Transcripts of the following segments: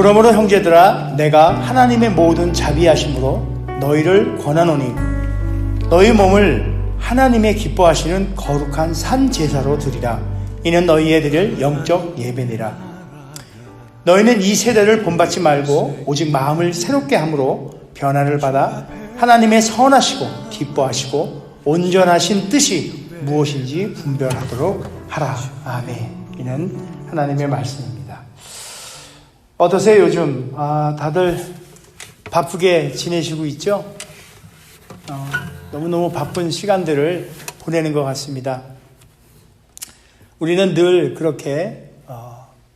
그러므로 형제들아 내가 하나님의 모든 자비하심으로 너희를 권하노니 너희 몸을 하나님의 기뻐하시는 거룩한 산 제사로 드리라. 이는 너희에 드릴 영적 예배니라. 너희는 이 세대를 본받지 말고 오직 마음을 새롭게 함으로 변화를 받아 하나님의 선하시고 기뻐하시고 온전하신 뜻이 무엇인지 분별하도록 하라. 아멘. 이는 하나님의 말씀입니다. 어떠세요 요즘? 다들 바쁘게 지내시고 있죠? 너무너무 바쁜 시간들을 보내는 것 같습니다. 우리는 늘 그렇게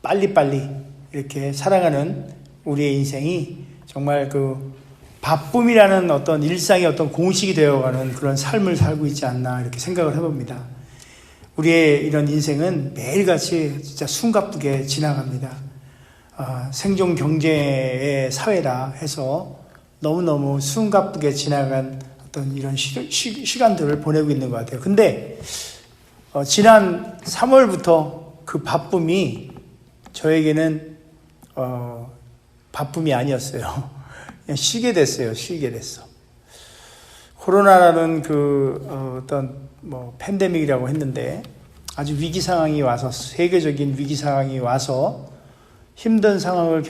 빨리빨리 이렇게 살아가는 우리의 인생이 정말 그 바쁨이라는 어떤 일상의 어떤 공식이 되어가는 그런 삶을 살고 있지 않나 이렇게 생각을 해봅니다. 우리의 이런 인생은 매일같이 진짜 숨가쁘게 지나갑니다. 생존 경제의 사회라 해서 너무너무 숨가쁘게 지나간 어떤 이런 시간들을 보내고 있는 것 같아요. 근데 지난 3월부터 그 바쁨이 저에게는 바쁨이 아니었어요. 그냥 쉬게 됐어요. 코로나라는 어떤 팬데믹이라고 했는데 아주 위기 상황이 와서 세계적인 위기 상황이 와서 힘든 상황을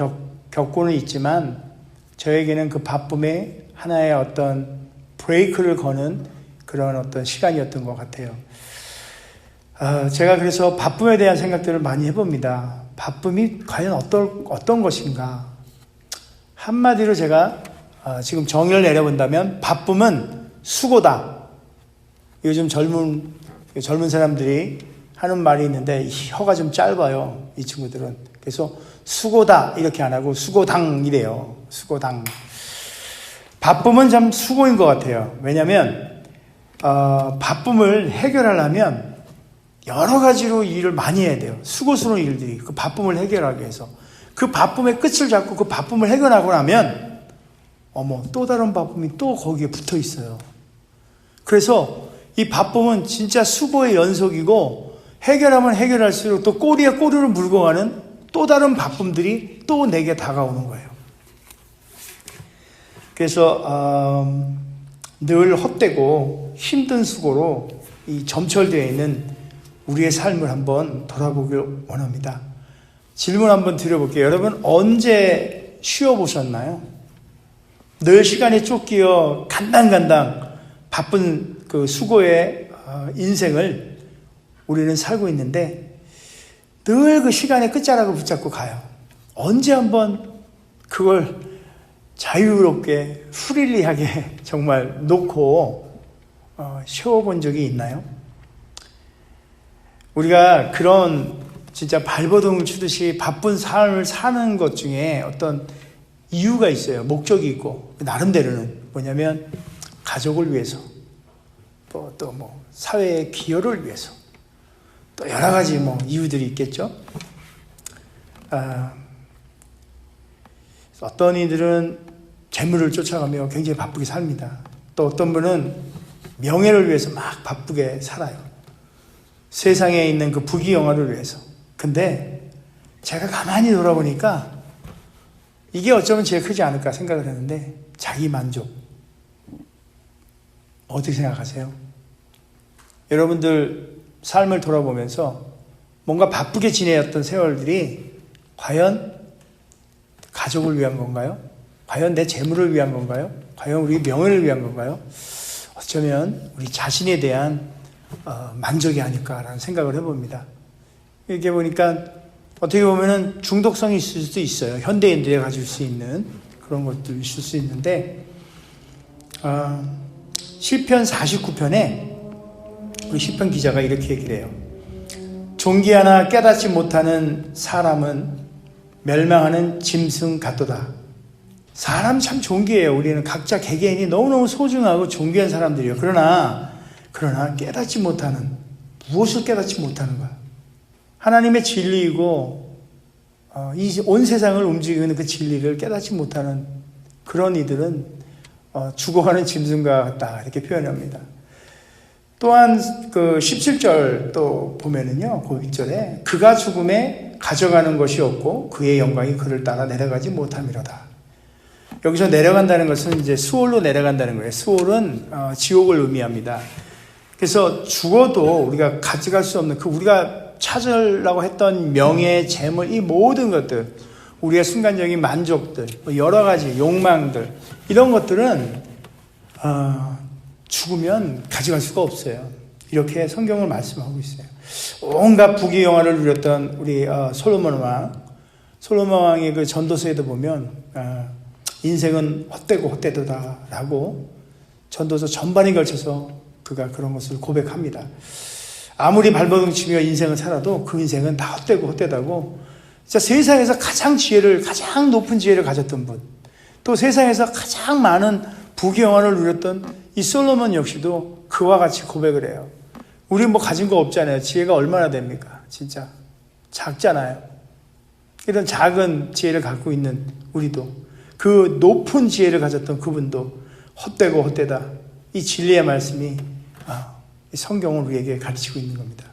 겪고는 있지만 저에게는 그 바쁨에 하나의 어떤 브레이크를 거는 그런 어떤 시간이었던 것 같아요. 제가 그래서 바쁨에 대한 생각들을 많이 해봅니다. 바쁨이 과연 어떤 것인가? 한마디로 제가 지금 정의를 내려본다면 바쁨은 수고다. 요즘 젊은 사람들이 하는 말이 있는데 혀가 좀 짧아요. 이 친구들은. 그래서 수고다 이렇게 안 하고 수고당이래요. 수고당. 바쁨은 참 수고인 것 같아요. 왜냐하면 바쁨을 해결하려면 여러 가지로 일을 많이 해야 돼요. 수고스러운 일들이 그 바쁨을 해결하기 위해서. 그 바쁨의 끝을 잡고 그 바쁨을 해결하고 나면 또 다른 바쁨이 또 거기에 붙어 있어요. 그래서 이 바쁨은 진짜 수고의 연속이고 해결하면 해결할수록 또 꼬리에 꼬리를 물고 가는 또 다른 바쁨들이 또 내게 다가오는 거예요. 그래서 늘 헛되고 힘든 수고로 이 점철되어 있는 우리의 삶을 한번 돌아보길 원합니다. 질문 한번 드려볼게요. 여러분 언제 쉬어보셨나요? 늘 시간에 쫓기어 간당간당 바쁜 그 수고의 인생을 우리는 살고 있는데 늘 그 시간의 끝자락을 붙잡고 가요. 언제 한번 그걸 자유롭게 프릴리하게 정말 놓고 쉬어본 적이 있나요? 우리가 그런 진짜 발버둥을 치듯이 바쁜 삶을 사는 것 중에 어떤 이유가 있어요. 목적이 있고 나름대로는 뭐냐면 가족을 위해서 또 사회의 기여를 위해서 또 여러 가지 이유들이 있겠죠. 어떤 이들은 재물을 쫓아가며 굉장히 바쁘게 삽니다. 또 어떤 분은 명예를 위해서 막 바쁘게 살아요. 세상에 있는 그 부귀영화를 위해서. 근데 제가 가만히 돌아보니까 이게 어쩌면 제일 크지 않을까 생각을 했는데 자기 만족. 어떻게 생각하세요? 여러분들 삶을 돌아보면서 뭔가 바쁘게 지내었던 세월들이 과연 가족을 위한 건가요? 과연 내 재물을 위한 건가요? 과연 우리 명예를 위한 건가요? 어쩌면 우리 자신에 대한 만족이 아닐까라는 생각을 해봅니다. 이렇게 보니까 어떻게 보면은 중독성이 있을 수도 있어요. 현대인들이 가질 수 있는 그런 것도 있을 수 있는데 시편 49편에 우리 시편 기자가 이렇게 얘기를 해요. 존귀하나 깨닫지 못하는 사람은 멸망하는 짐승 같도다. 사람 참 존귀해요. 우리는 각자 개개인이 너무너무 소중하고 존귀한 사람들이에요. 그러나 깨닫지 못하는, 무엇을 깨닫지 못하는 거야? 하나님의 진리이고 이 온 세상을 움직이는 그 진리를 깨닫지 못하는 그런 이들은 죽어가는 짐승과 같다 이렇게 표현합니다. 또한 그 17절 또 보면은요, 그 1절에 그가 죽음에 가져가는 것이 없고 그의 영광이 그를 따라 내려가지 못함이로다. 여기서 내려간다는 것은 이제 수월로 내려간다는 거예요. 수월은 지옥을 의미합니다. 그래서 죽어도 우리가 가져갈 수 없는 그 우리가 찾으려고 했던 명예, 재물, 이 모든 것들, 우리의 순간적인 만족들, 여러 가지 욕망들, 이런 것들은 죽으면 가져갈 수가 없어요. 이렇게 성경을 말씀하고 있어요. 온갖 부귀영화를 누렸던 우리 솔로몬 왕의 그 전도서에도 보면 인생은 헛되고 헛되도다라고 전도서 전반에 걸쳐서 그가 그런 것을 고백합니다. 아무리 발버둥 치며 인생을 살아도 그 인생은 다 헛되고 헛되다고, 진짜 세상에서 가장 높은 지혜를 가졌던 분, 또 세상에서 가장 많은 부귀영화를 누렸던 이 솔로몬 역시도 그와 같이 고백을 해요. 우리 뭐 가진 거 없잖아요. 지혜가 얼마나 됩니까? 진짜 작잖아요. 이런 작은 지혜를 갖고 있는 우리도, 그 높은 지혜를 가졌던 그분도 헛되고 헛되다, 이 진리의 말씀이 이 성경을 우리에게 가르치고 있는 겁니다.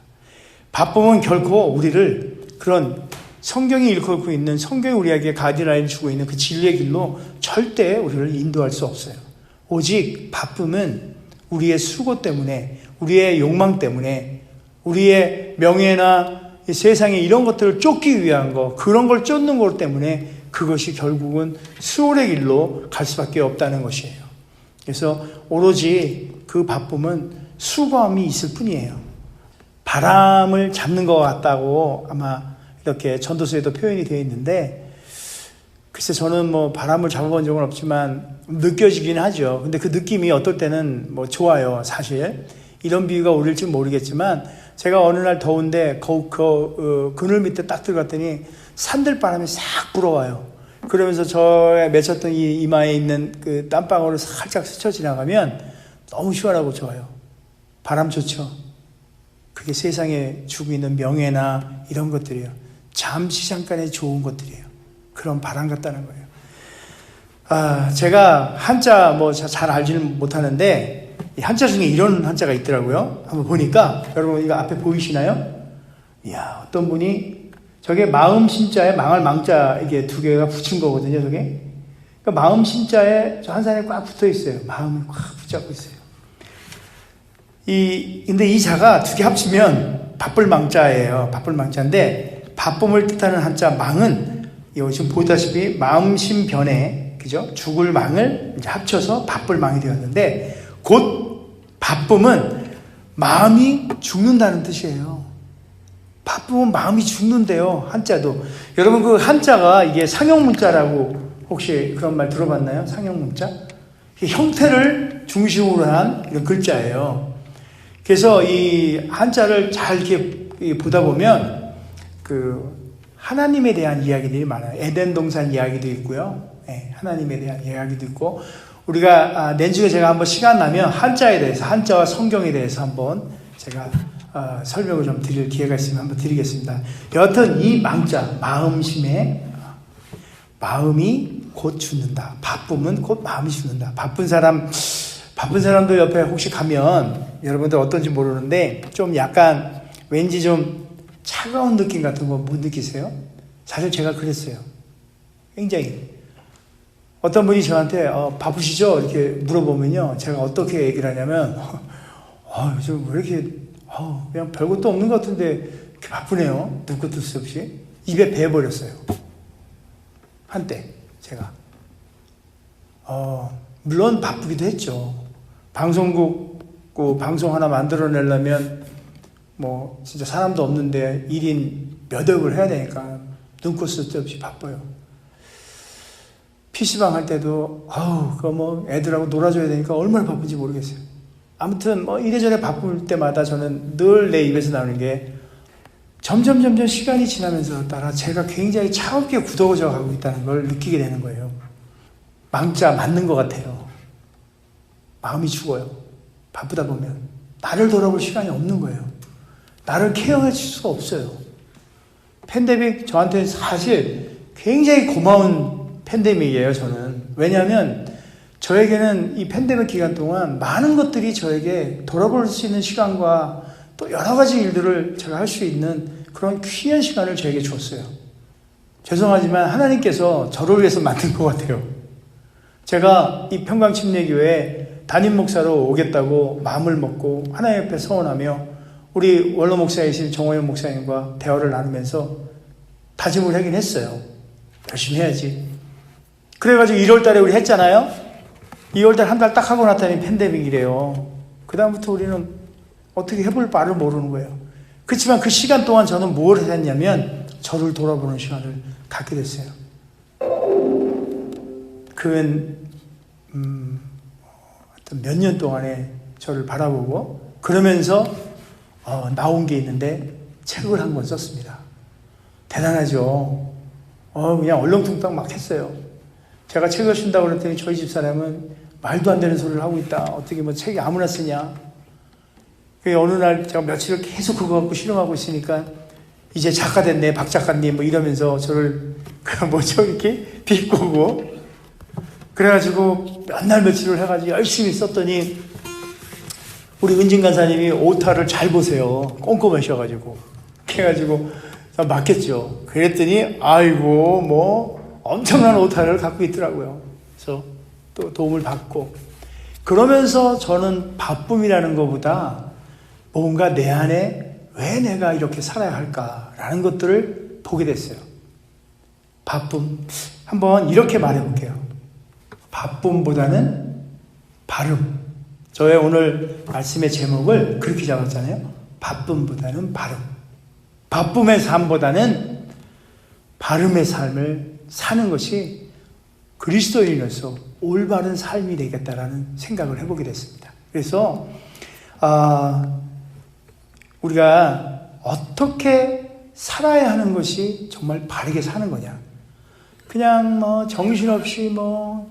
바쁨은 결코 우리를 그런 성경이 일컫고 있는, 성경이 우리에게 가이드라인을 주고 있는 그 진리의 길로 절대 우리를 인도할 수 없어요. 오직 바쁨은 우리의 수고 때문에, 우리의 욕망 때문에, 우리의 명예나 세상에 이런 것들을 쫓기 위한 거, 그런 걸 쫓는 것 때문에 그것이 결국은 수월의 길로 갈 수밖에 없다는 것이에요. 그래서 오로지 그 바쁨은 수고함이 있을 뿐이에요. 바람을 잡는 것 같다고 아마 이렇게 전도서에도 표현이 되어 있는데, 글쎄 저는 뭐 바람을 잡아본 적은 없지만 느껴지긴 하죠. 근데 그 느낌이 어떨 때는 뭐 좋아요. 사실 이런 비유가 옳을지 모르겠지만, 제가 어느 날 더운데 그늘 밑에 딱 들어갔더니 산들바람이 싹 불어와요. 그러면서 저의 맺혔던 이 이마에 있는 그 땀방울을 살짝 스쳐 지나가면 너무 시원하고 좋아요. 바람 좋죠. 그게 세상에 주고 있는 명예나 이런 것들이에요. 잠시 잠깐의 좋은 것들이에요. 그런 바람 같다는 거예요. 제가 한자 뭐 잘 알지는 못하는데, 이 한자 중에 이런 한자가 있더라고요. 한번 보니까, 여러분 이거 앞에 보이시나요? 이야, 어떤 분이, 저게 마음 신자에 망할 망자, 이게 두 개가 붙인 거거든요, 저게. 그러니까 마음 신자에 저 한 사람이 꽉 붙어 있어요. 마음이 꽉 붙잡고 있어요. 근데 이 자가 두 개 합치면 바쁠 망자예요. 바쁠 망자인데, 바쁨을 뜻하는 한자 망은, 이거 지금 보다시피 마음심변에, 그죠? 죽을 망을 이제 합쳐서 바쁠 망이 되었는데, 곧 바쁨은 마음이 죽는다는 뜻이에요. 바쁨은 마음이 죽는데요. 한자도. 여러분 그 한자가 이게 상형문자라고 혹시 그런 말 들어봤나요? 상형문자? 형태를 중심으로 한 이런 글자예요. 그래서 이 한자를 잘 이렇게 보다 보면 그 하나님에 대한 이야기들이 많아요. 에덴 동산 이야기도 있고요. 하나님에 대한 이야기도 있고, 우리가 내중에 제가 한번 시간 나면 한자에 대해서, 한자와 성경에 대해서 한번 제가 설명을 좀 드릴 기회가 있으면 한번 드리겠습니다. 여하튼 이 망자, 마음심에, 마음이 곧 죽는다. 바쁨은 곧 마음이 죽는다. 바쁜 사람들 옆에 혹시 가면 여러분들 어떤지 모르는데 좀 약간 왠지 좀 차가운 느낌 같은 거 못 느끼세요? 사실 제가 그랬어요. 굉장히. 어떤 분이 저한테 바쁘시죠? 이렇게 물어보면요, 제가 어떻게 얘기를 하냐면 요즘 왜 이렇게 그냥 별것도 없는 것 같은데 이렇게 바쁘네요. 눈꽃 뜰 수 없이. 입에 배어버렸어요. 한때 제가 물론 바쁘기도 했죠. 방송국 방송 하나 만들어내려면 뭐 진짜 사람도 없는데 1인 몇 억을 해야 되니까 눈꽃 쓸 데 없이 바빠요. PC방 할 때도 그거 뭐 애들하고 놀아줘야 되니까 얼마나 바쁜지 모르겠어요. 아무튼 뭐 이래저래 바쁠 때마다 저는 늘 내 입에서 나오는 게, 점점 시간이 지나면서 따라 제가 굉장히 차갑게 굳어져 가고 있다는 걸 느끼게 되는 거예요. 망자 맞는 것 같아요. 마음이 죽어요. 바쁘다 보면 나를 돌아볼 시간이 없는 거예요. 나를 케어해 줄 수가 없어요. 팬데믹 저한테 사실 굉장히 고마운 팬데믹이에요. 저는. 왜냐하면 저에게는 이 팬데믹 기간 동안 많은 것들이 저에게 돌아볼 수 있는 시간과 또 여러 가지 일들을 제가 할 수 있는 그런 귀한 시간을 저에게 줬어요. 죄송하지만 하나님께서 저를 위해서 만든 것 같아요. 제가 이 평강침례교회 담임 목사로 오겠다고 마음을 먹고 하나님 앞에 서원하며 우리 원로 목사이신 정호연 목사님과 대화를 나누면서 다짐을 하긴 했어요. 열심히 해야지. 그래가지고 1월 달에 우리 했잖아요. 2월 달 한 달 딱 하고 났더니 팬데믹이래요. 그 다음부터 우리는 어떻게 해볼 바를 모르는 거예요. 그렇지만 그 시간 동안 저는 뭘 했냐면 저를 돌아보는 시간을 갖게 됐어요. 그 몇 년 동안에 저를 바라보고 그러면서 나온 게 있는데 책을 한 권 썼습니다. 대단하죠. 그냥 얼렁뚱땅 막 했어요. 제가 책을 쓴다고 그랬더니 저희 집사람은 말도 안 되는 소리를 하고 있다. 어떻게 뭐 책이 아무나 쓰냐. 어느 날 제가 며칠을 계속 그거 갖고 실험하고 있으니까 이제 작가 됐네, 박 작가님 뭐 이러면서 저를 이렇게 비꼬고 그래가지고 몇 날 며칠을 해가지고 열심히 썼더니 우리 은진 간사님이 오타를 잘 보세요. 꼼꼼하셔가지고 그래가지고 맡겼죠. 그랬더니 아이고 뭐 엄청난 오타를 갖고 있더라고요. 그래서 또 도움을 받고 그러면서 저는 바쁨이라는 것보다 뭔가 내 안에 왜 내가 이렇게 살아야 할까라는 것들을 보게 됐어요. 바쁨. 한번 이렇게 말해볼게요. 바쁨보다는 발음. 저의 오늘 말씀의 제목을 그렇게 잡았잖아요. 바쁨보다는 발음. 바쁨의 삶보다는 발음의 삶을 사는 것이 그리스도인으로서 올바른 삶이 되겠다라는 생각을 해보게 됐습니다. 그래서 우리가 어떻게 살아야 하는 것이 정말 바르게 사는 거냐. 그냥 뭐 정신없이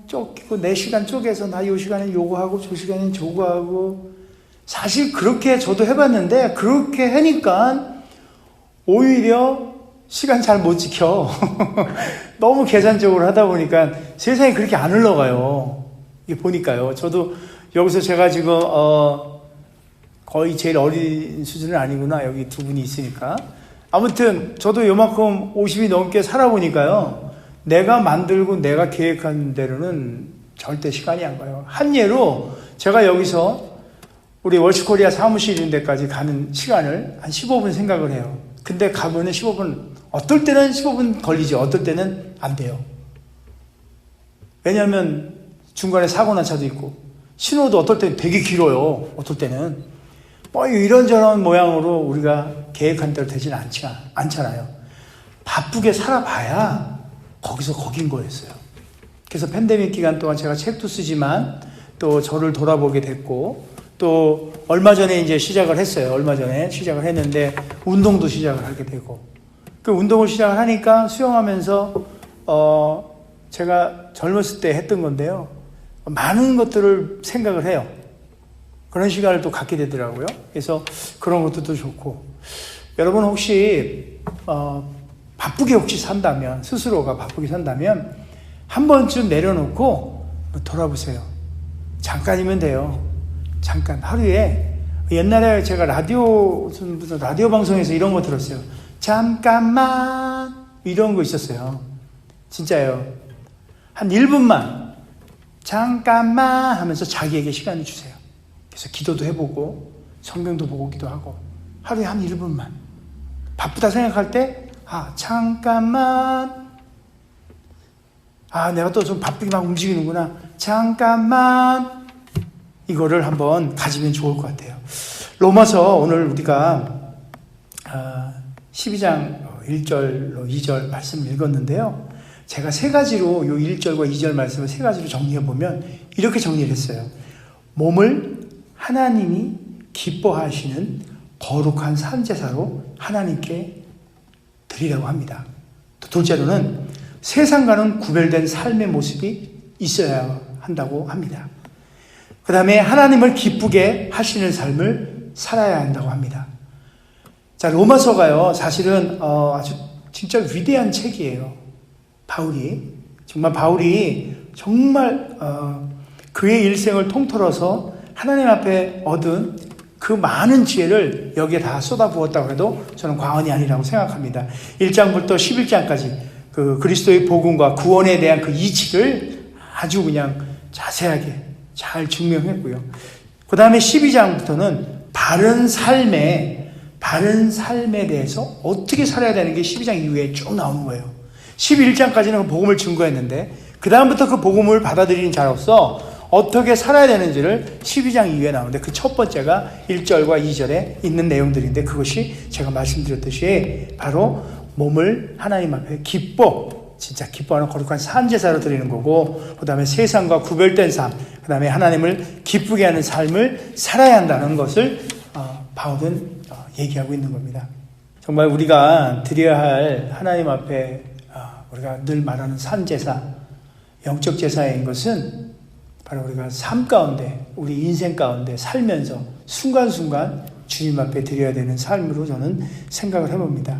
쫓기고 내 시간 쪼개서 나 이 시간에 요거하고 저 시간엔 저거하고 사실 그렇게 저도 해봤는데 그렇게 하니까 오히려 시간 잘 못 지켜. 너무 계산적으로 하다 보니까 세상이 그렇게 안 흘러가요. 이게 보니까요. 저도 여기서 제가 지금 거의 제일 어린 수준은 아니구나. 여기 두 분이 있으니까. 아무튼 저도 요만큼 50이 넘게 살아보니까요. 내가 만들고 내가 계획한 대로는 절대 시간이 안 가요. 한 예로 제가 여기서 우리 월스코리아 사무실 있는 데까지 가는 시간을 한 15분 생각을 해요. 근데 가면은 15분, 어떨 때는 15분 걸리죠. 어떨 때는 안 돼요. 왜냐하면 중간에 사고 난 차도 있고 신호도 어떨 때는 되게 길어요. 어떨 때는 이런저런 모양으로 우리가 계획한 대로 되지는 않잖아요. 바쁘게 살아봐야 거기서 거긴 거였어요. 그래서 팬데믹 기간 동안 제가 책도 쓰지만 또 저를 돌아보게 됐고 또 얼마 전에 이제 시작을 했어요. 얼마 전에 시작을 했는데 운동도 시작을 하게 되고 그 운동을 시작을 하니까 수영하면서 제가 젊었을 때 했던 건데요. 많은 것들을 생각을 해요. 그런 시간을 또 갖게 되더라고요. 그래서 그런 것도 좋고 여러분 혹시 바쁘게 혹시 산다면 스스로가 바쁘게 산다면 한 번쯤 내려놓고 돌아보세요. 잠깐이면 돼요. 잠깐 하루에 옛날에 제가 라디오 방송에서 이런 거 들었어요. 잠깐만 이런 거 있었어요. 진짜요. 한 1분만 잠깐만 하면서 자기에게 시간을 주세요. 그래서 기도도 해보고 성경도 보고 기도하고 하루에 한 1분만 바쁘다 생각할 때 잠깐만 내가 또 좀 바쁘게 막 움직이는구나. 잠깐만 이거를 한번 가지면 좋을 것 같아요. 로마서 오늘 우리가 12장 1절로 2절 말씀을 읽었는데요. 제가 세 가지로 요 1절과 2절 말씀을 세 가지로 정리해보면 이렇게 정리를 했어요. 몸을 하나님이 기뻐하시는 거룩한 산제사로 하나님께 드리라고 합니다. 또 둘째로는 세상과는 구별된 삶의 모습이 있어야 한다고 합니다. 그 다음에 하나님을 기쁘게 하시는 삶을 살아야 한다고 합니다. 자, 로마서가요, 사실은 아주 진짜 위대한 책이에요. 바울이 정말 그의 일생을 통틀어서 하나님 앞에 얻은 그 많은 지혜를 여기에 다 쏟아부었다고 해도 저는 과언이 아니라고 생각합니다. 1장부터 11장까지 그 그리스도의 복음과 구원에 대한 그 이치를 아주 그냥 자세하게 잘 증명했고요. 그 다음에 12장부터는 바른 삶에 대해서 어떻게 살아야 되는 게 12장 이후에 쭉 나오는 거예요. 11장까지는 그 복음을 증거했는데 그 다음부터 그 복음을 받아들이는 자로서 어떻게 살아야 되는지를 12장 이후에 나오는데 그 첫 번째가 1절과 2절에 있는 내용들인데 그것이 제가 말씀드렸듯이 바로 몸을 하나님 앞에 진짜 기뻐하는 거룩한 산제사로 드리는 거고 그 다음에 세상과 구별된 삶, 그 다음에 하나님을 기쁘게 하는 삶을 살아야 한다는 것을 바울은 얘기하고 있는 겁니다. 정말 우리가 드려야 할 하나님 앞에 우리가 늘 말하는 산제사, 영적 제사인 것은 바로 우리가 삶 가운데, 우리 인생 가운데 살면서 순간순간 주님 앞에 드려야 되는 삶으로 저는 생각을 해봅니다.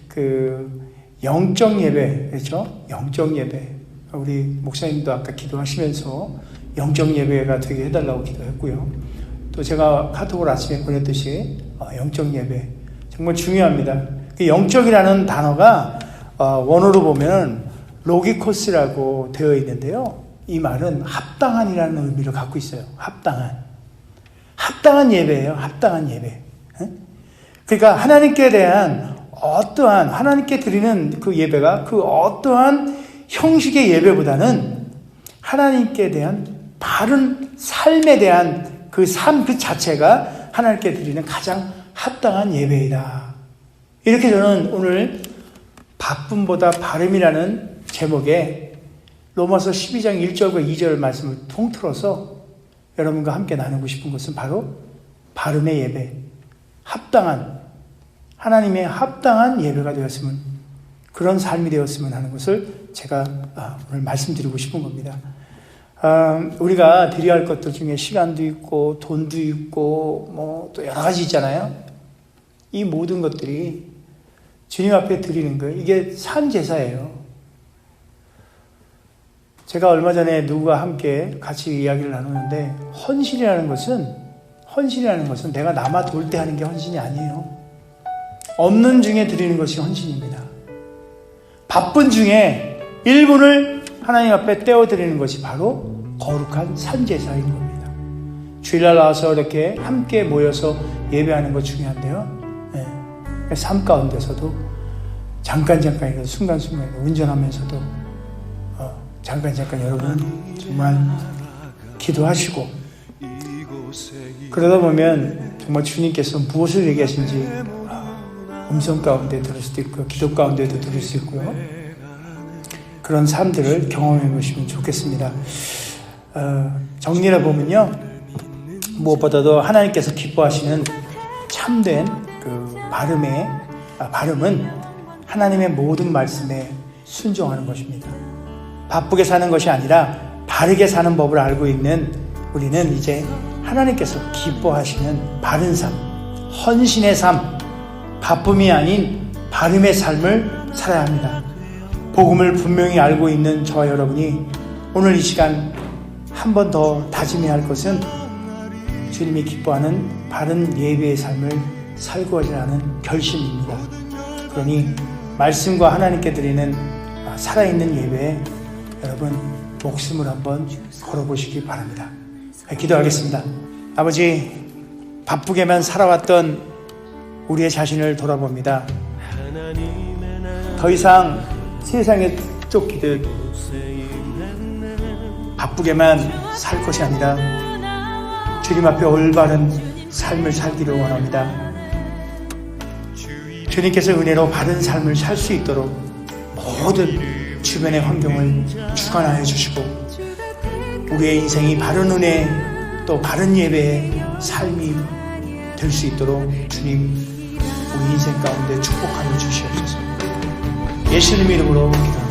그 영적 예배, 그렇죠? 영적 예배. 우리 목사님도 아까 기도하시면서 영적 예배가 되게 해달라고 기도했고요. 또 제가 카톡을 아침에 보냈듯이 영적 예배 정말 중요합니다. 그 영적이라는 단어가 원어로 보면 로기코스라고 되어 있는데요. 이 말은 합당한이라는 의미를 갖고 있어요. 합당한 예배예요. 합당한 예배. 그러니까 하나님께 대한 어떠한 하나님께 드리는 그 예배가 그 어떠한 형식의 예배보다는 하나님께 대한 바른 삶에 대한 그 삶 그 자체가 하나님께 드리는 가장 합당한 예배이다. 이렇게 저는 오늘 바쁨보다 바름이라는 제목의 로마서 12장 1절과 2절 말씀을 통틀어서 여러분과 함께 나누고 싶은 것은 바로 바름의 예배, 하나님의 합당한 예배가 되었으면, 그런 삶이 되었으면 하는 것을 제가 오늘 말씀드리고 싶은 겁니다. 우리가 드려야 할 것들 중에 시간도 있고 돈도 있고 뭐 또 여러 가지 있잖아요. 이 모든 것들이 주님 앞에 드리는 거예요. 이게 산제사예요. 제가 얼마 전에 누구와 함께 같이 이야기를 나누는데 헌신이라는 것은 내가 남아 돌 때 하는 게 헌신이 아니에요. 없는 중에 드리는 것이 헌신입니다. 바쁜 중에 1분을 하나님 앞에 떼어드리는 것이 바로 거룩한 산제사인 겁니다. 주일날 나와서 이렇게 함께 모여서 예배하는 것 중요한데요. 삶 가운데서도 잠깐이라도 순간순간이라도 운전하면서도 잠깐 여러분 정말 기도하시고 그러다 보면 정말 주님께서 무엇을 얘기하신지 음성 가운데 들을 수도 있고요. 기도 가운데도 들을 수 있고요. 그런 삶들을 경험해 보시면 좋겠습니다. 정리를 보면요. 무엇보다도 하나님께서 기뻐하시는 참된 그 발음은 하나님의 모든 말씀에 순종하는 것입니다. 바쁘게 사는 것이 아니라 바르게 사는 법을 알고 있는 우리는 이제 하나님께서 기뻐하시는 바른 삶, 헌신의 삶, 바쁨이 아닌 바름의 삶을 살아야 합니다. 복음을 분명히 알고 있는 저와 여러분이 오늘 이 시간 한 번 더 다짐해야 할 것은 주님이 기뻐하는 바른 예배의 삶을 살고자 하는 결심입니다. 그러니 말씀과 하나님께 드리는 살아있는 예배에 여러분 목숨을 한번 걸어보시기 바랍니다. 기도하겠습니다. 아버지, 바쁘게만 살아왔던 우리의 자신을 돌아봅니다. 더 이상 세상에 쫓기듯 바쁘게만 살 것이 아니라 주님 앞에 올바른 삶을 살기를 원합니다. 주님께서 은혜로 바른 삶을 살 수 있도록 모든 주변의 환경을 주관하여 주시고 우리의 인생이 바른 은혜 또 바른 예배의 삶이 될 수 있도록 주님 우리 인생 가운데 축복하여 주시옵소서. 예수님 이름으로 기도합니다.